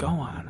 go on.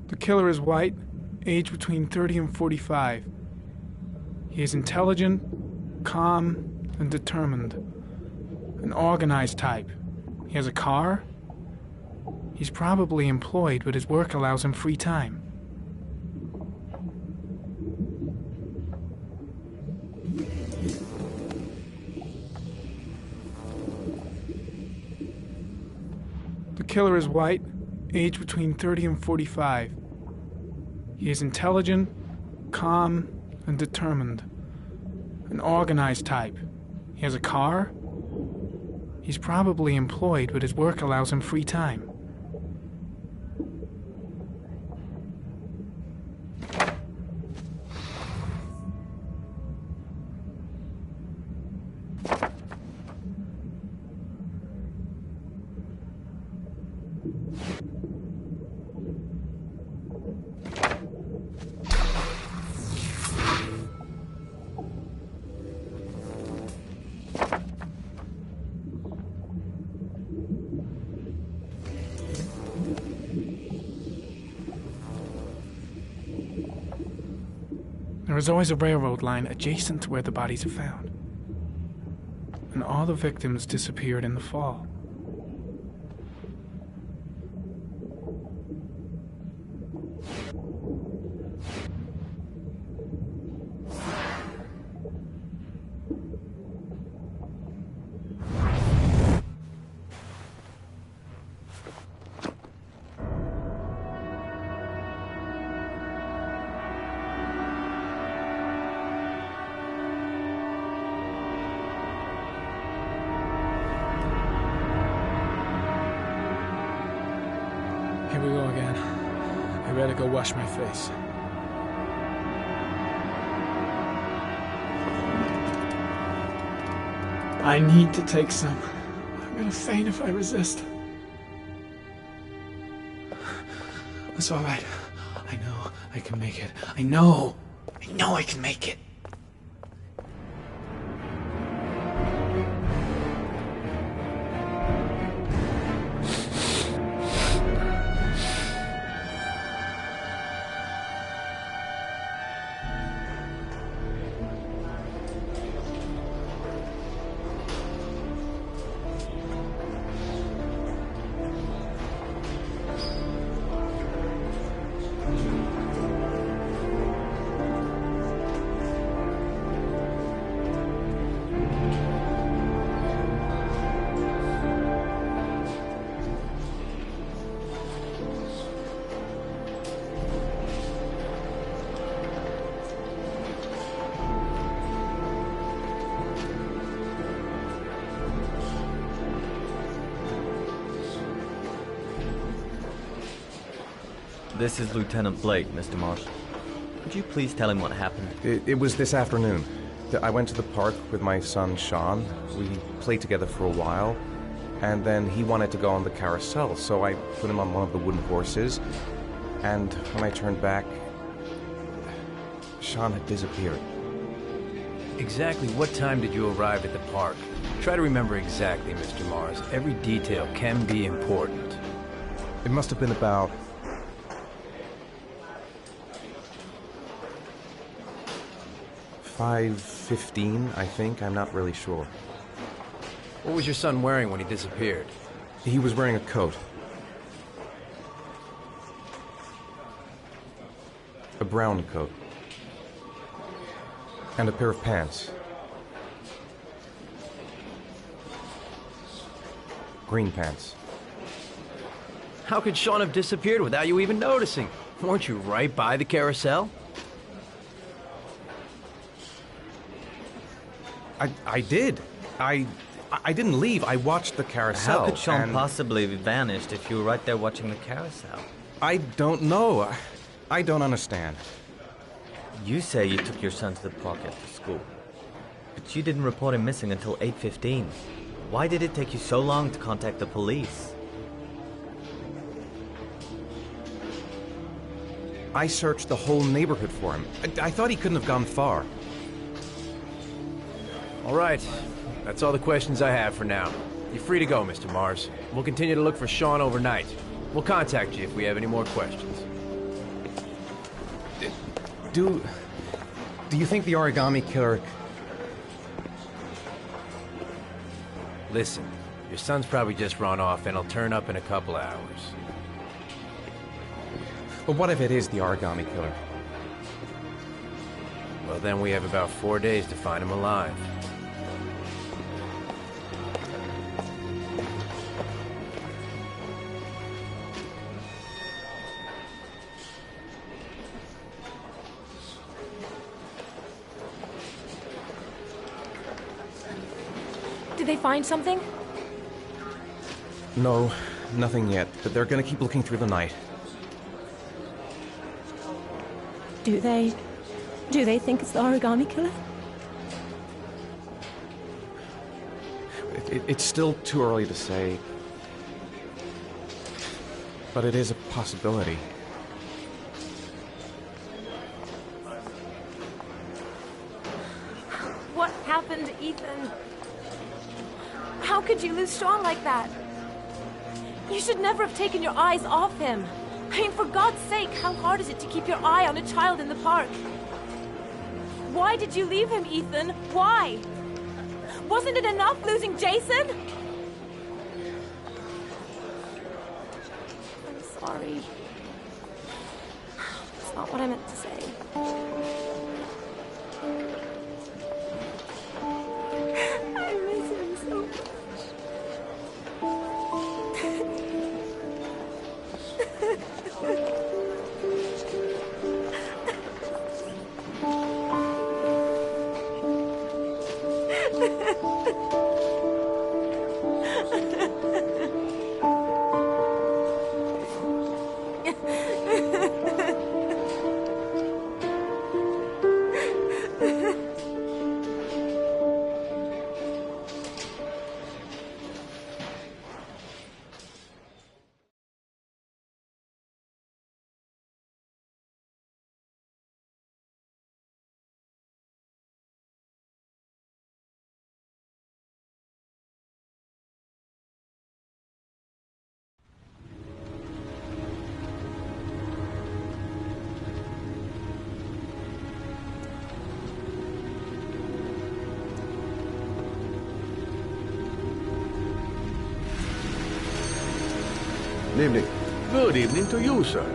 The killer is white, age between 30 and 45. He is intelligent, calm, and determined. An organized type. He has a car. He's probably employed, but his work allows him free time. The killer is white, age between 30 and 45. He is intelligent, calm, and determined. An organized type. He has a car. He's probably employed, but his work allows him free time. There is always a railroad line adjacent to where the bodies are found. And all the victims disappeared in the fall. Here we go again. I better go wash my face. I need to take some. I'm gonna faint if I resist. It's all right. I know I can make it. I know I can make it. This is Lieutenant Blake, Mr. Marshall. Could you please tell him what happened? It was this afternoon. I went to the park with my son, Sean. We played together for a while, and then he wanted to go on the carousel, so I put him on one of the wooden horses, and when I turned back, Sean had disappeared. Exactly what time did you arrive at the park? Try to remember exactly, Mr. Mars. Every detail can be important. It must have been about 5:15, I think. I'm not really sure. What was your son wearing when he disappeared? He was wearing a coat. A brown coat. And a pair of pants. Green pants. How could Sean have disappeared without you even noticing? Weren't you right by the carousel? I did. I didn't leave. I watched the carousel. How could Sean possibly have vanished if you were right there watching the carousel? I don't know. I don't understand. You say you took your son to the park after school. But you didn't report him missing until 8:15. Why did it take you so long to contact the police? I searched the whole neighborhood for him. I thought he couldn't have gone far. All right. That's all the questions I have for now. You're free to go, Mr. Mars. We'll continue to look for Sean overnight. We'll contact you if we have any more questions. Do you think the origami killer... Listen, your son's probably just run off and he'll turn up in a couple of hours. But what if it is the origami killer? Well, then we have about 4 days to find him alive. Did they find something? No, nothing yet, but they're gonna keep looking through the night. Do they think it's the origami killer? It's still too early to say, but it is a possibility. What happened, Ethan? How could you lose Sean like that? You should never have taken your eyes off him. I mean, for God's sake, how hard is it to keep your eye on a child in the park? Why did you leave him, Ethan? Why? Wasn't it enough losing Jason? I'm sorry. That's not what I meant to say. I miss him so much. Good evening. Good evening to you, sir.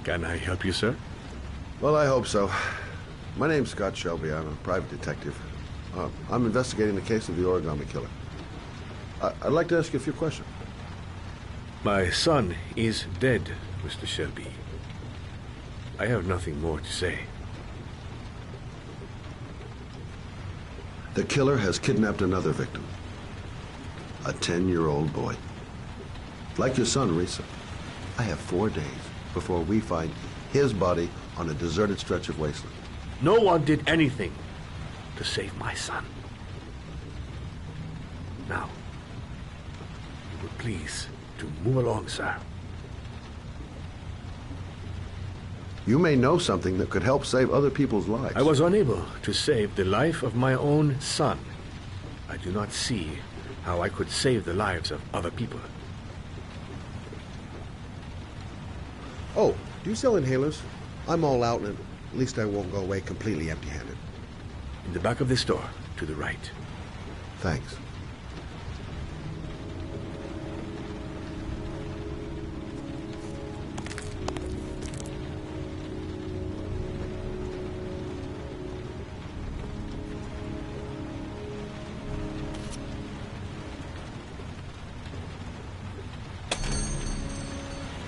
Can I help you, sir? Well, I hope so. My name's Scott Shelby. I'm a private detective. I'm investigating the case of the origami killer. I'd like to ask you a few questions. My son is dead, Mr. Shelby. I have nothing more to say. The killer has kidnapped another victim. A 10-year-old boy. Like your son, Risa. I have 4 days before we find his body on a deserted stretch of wasteland. No one did anything to save my son. Now, you would please to move along, sir. You may know something that could help save other people's lives. I was unable to save the life of my own son. I do not see how I could save the lives of other people. Oh, do you sell inhalers? I'm all out, and at least I won't go away completely empty-handed. In the back of the store, to the right. Thanks.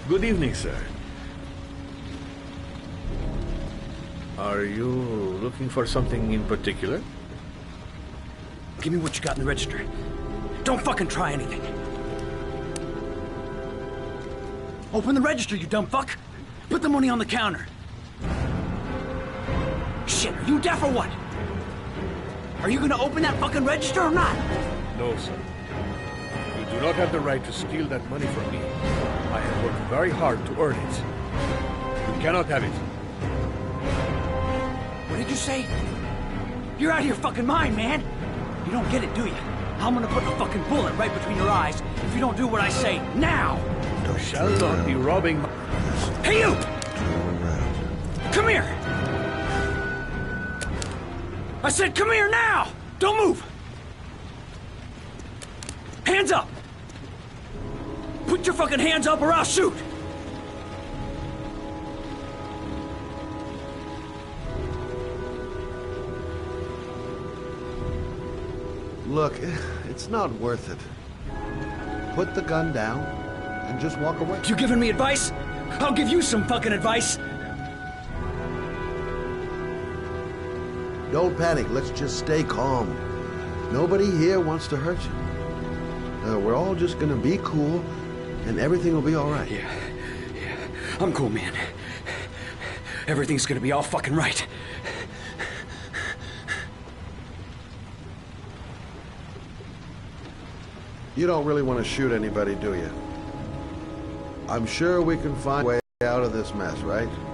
Good evening, sir. Are you looking for something in particular? Give me what you got in the register. Don't fucking try anything. Open the register, you dumb fuck. Put the money on the counter. Shit, are you deaf or what? Are you gonna open that fucking register or not? No, sir. You do not have the right to steal that money from me. I have worked very hard to earn it. You cannot have it. What did you say? You're out of your fucking mind, man. You don't get it, do you? I'm gonna put a fucking bullet right between your eyes if you don't do what I say now. You shall not be robbing my... Hey, you! Turn around. Come here! I said come here now! Don't move! Hands up! Put your fucking hands up or I'll shoot! Look, it's not worth it. Put the gun down and just walk away. You giving me advice? I'll give you some fucking advice. Don't panic. Let's just stay calm. Nobody here wants to hurt you. We're all just gonna be cool, and everything will be all right. Yeah. I'm cool, man. Everything's gonna be all fucking right. You don't really want to shoot anybody, do you? I'm sure we can find a way out of this mess, right?